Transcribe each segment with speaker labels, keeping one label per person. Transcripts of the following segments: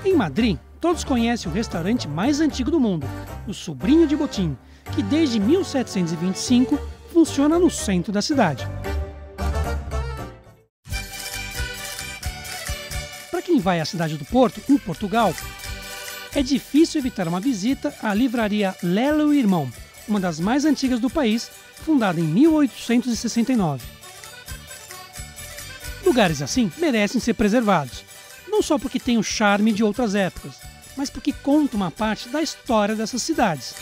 Speaker 1: Em Madrid, todos conhecem o restaurante mais antigo do mundo, o Sobrinho de Botín, que desde 1725 funciona no centro da cidade. Para quem vai à cidade do Porto, em Portugal, é difícil evitar uma visita à livraria Lelo e Irmão, uma das mais antigas do país, fundada em 1869. Lugares assim merecem ser preservados, não só porque têm o charme de outras épocas, mas porque contam uma parte da história dessas cidades.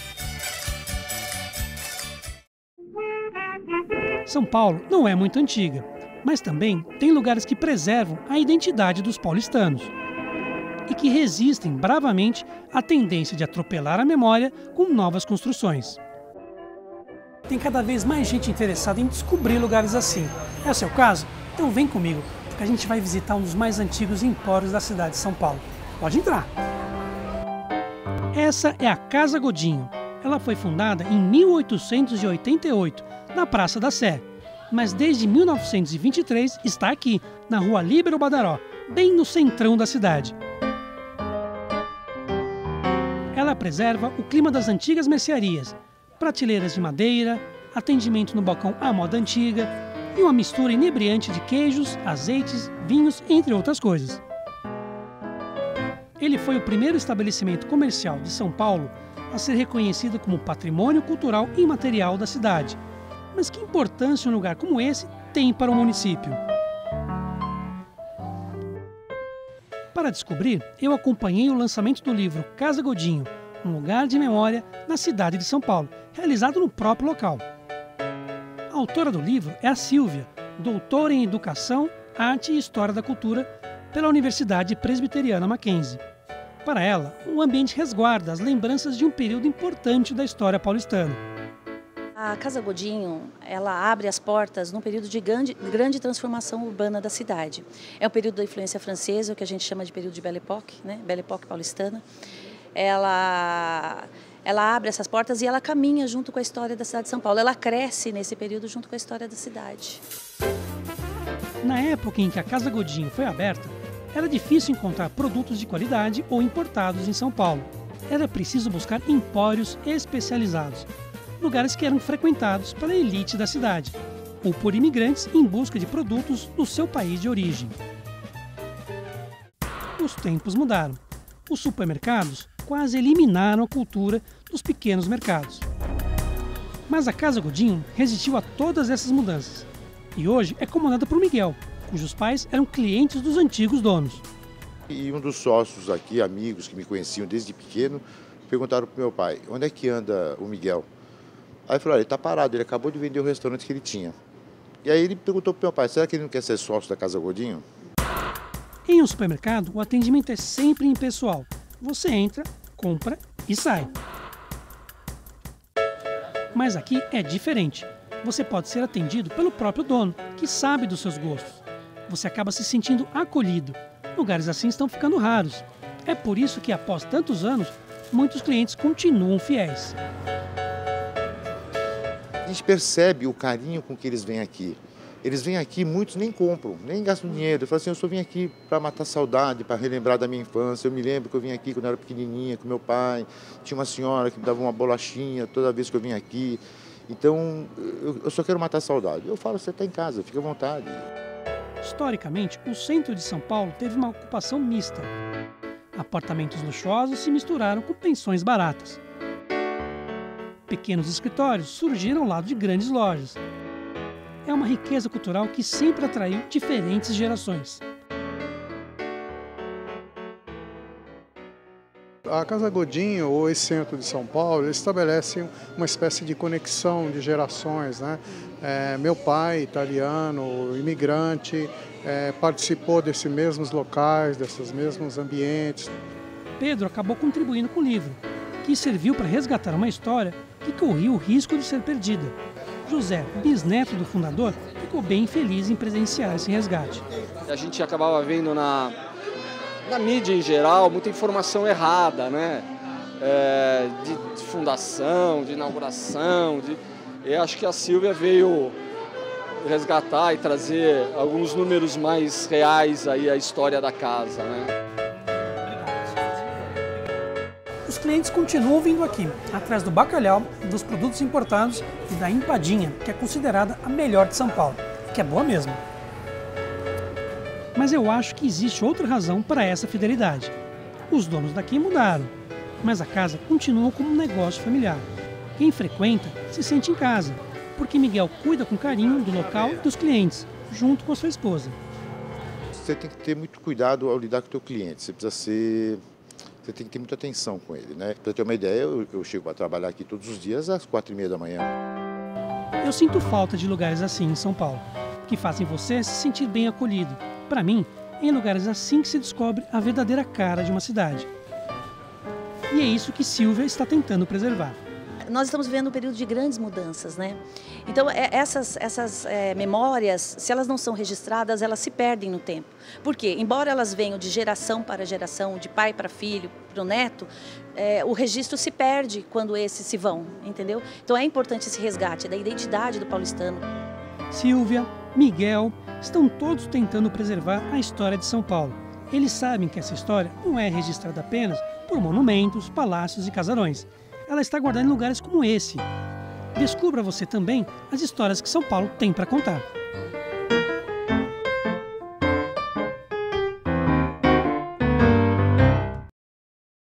Speaker 1: São Paulo não é muito antiga, mas também tem lugares que preservam a identidade dos paulistanos e que resistem bravamente à tendência de atropelar a memória com novas construções. Tem cada vez mais gente interessada em descobrir lugares assim. É o seu caso? Então vem comigo, porque a gente vai visitar um dos mais antigos empórios da cidade de São Paulo. Pode entrar! Essa é a Casa Godinho. Ela foi fundada em 1888, na Praça da Sé, mas desde 1923 está aqui, na Rua Líbero Badaró, bem no centrão da cidade. Ela preserva o clima das antigas mercearias, prateleiras de madeira, atendimento no balcão à moda antiga e uma mistura inebriante de queijos, azeites, vinhos, entre outras coisas. Ele foi o primeiro estabelecimento comercial de São Paulo a ser reconhecido como patrimônio cultural imaterial da cidade. Mas que importância um lugar como esse tem para o município? Para descobrir, eu acompanhei o lançamento do livro Casa Godinho, um lugar de memória na cidade de São Paulo, realizado no próprio local. A autora do livro é a Silvia, doutora em Educação, Arte e História da Cultura pela Universidade Presbiteriana Mackenzie. Para ela, o ambiente resguarda as lembranças de um período importante da história paulistana.
Speaker 2: A Casa Godinho, ela abre as portas num período de grande transformação urbana da cidade. É um período da influência francesa, o que a gente chama de período de Belle Époque, né? Belle Époque paulistana. Ela abre essas portas e ela caminha junto com a história da cidade de São Paulo. Ela cresce nesse período junto com a história da cidade.
Speaker 1: Na época em que a Casa Godinho foi aberta, era difícil encontrar produtos de qualidade ou importados em São Paulo. Era preciso buscar empórios especializados, lugares que eram frequentados pela elite da cidade, ou por imigrantes em busca de produtos do seu país de origem. Os tempos mudaram. Os supermercados quase eliminaram a cultura dos pequenos mercados. Mas a Casa Godinho resistiu a todas essas mudanças e hoje é comandada por Miguel, cujos pais eram clientes dos antigos donos.
Speaker 3: E um dos sócios aqui, amigos que me conheciam desde pequeno, perguntaram para o meu pai, onde é que anda o Miguel? Aí ele falou, ele está parado, ele acabou de vender o restaurante que ele tinha. E aí ele perguntou para o meu pai, será que ele não quer ser sócio da Casa Godinho?
Speaker 1: Em um supermercado, o atendimento é sempre impessoal. Você entra, compra e sai. Mas aqui é diferente. Você pode ser atendido pelo próprio dono, que sabe dos seus gostos. Você acaba se sentindo acolhido. Lugares assim estão ficando raros. É por isso que, após tantos anos, muitos clientes continuam fiéis.
Speaker 3: A gente percebe o carinho com que eles vêm aqui. Eles vêm aqui, muitos nem compram, nem gastam dinheiro. Eu falo assim, eu só vim aqui para matar saudade, para relembrar da minha infância. Eu me lembro que eu vim aqui quando eu era pequenininha, com meu pai. Tinha uma senhora que me dava uma bolachinha toda vez que eu vim aqui. Então, eu só quero matar saudade. Eu falo, você está em casa, fica à vontade.
Speaker 1: Historicamente, o centro de São Paulo teve uma ocupação mista. Apartamentos luxuosos se misturaram com pensões baratas. Pequenos escritórios surgiram ao lado de grandes lojas. É uma riqueza cultural que sempre atraiu diferentes gerações.
Speaker 4: A Casa Godinho, ou esse centro de São Paulo, ele estabelece uma espécie de conexão de gerações, né? Meu pai, italiano, imigrante, participou desses mesmos locais, desses mesmos ambientes.
Speaker 1: Pedro acabou contribuindo com o livro, que serviu para resgatar uma história que corria o risco de ser perdida. José, bisneto do fundador, ficou bem feliz em presenciar esse resgate.
Speaker 5: A gente acabava vendo na mídia em geral muita informação errada, né? De fundação, de inauguração. Eu acho que a Silvia veio resgatar e trazer alguns números mais reais aí à história da casa, né?
Speaker 1: Os clientes continuam vindo aqui, atrás do bacalhau, dos produtos importados e da empadinha, que é considerada a melhor de São Paulo, que é boa mesmo. Mas eu acho que existe outra razão para essa fidelidade. Os donos daqui mudaram, mas a casa continua como um negócio familiar. Quem frequenta se sente em casa, porque Miguel cuida com carinho do local e dos clientes, junto com a sua esposa.
Speaker 3: Você tem que ter muito cuidado ao lidar com o teu cliente. Você tem que ter muita atenção com ele, né? Para ter uma ideia, eu chego para trabalhar aqui todos os dias às 4h30 da manhã.
Speaker 1: Eu sinto falta de lugares assim em São Paulo, que fazem você se sentir bem acolhido. Para mim, é em lugares assim que se descobre a verdadeira cara de uma cidade. E é isso que Silvia está tentando preservar.
Speaker 2: Nós estamos vivendo um período de grandes mudanças, né? Então, essas memórias, se elas não são registradas, elas se perdem no tempo. Por quê? Embora elas venham de geração para geração, de pai para filho, para o neto, o registro se perde quando esses se vão, entendeu? Então, é importante esse resgate da identidade do paulistano.
Speaker 1: Silvia, Miguel, estão todos tentando preservar a história de São Paulo. Eles sabem que essa história não é registrada apenas por monumentos, palácios e casarões. Ela está guardada em lugares como esse. Descubra você também as histórias que São Paulo tem para contar.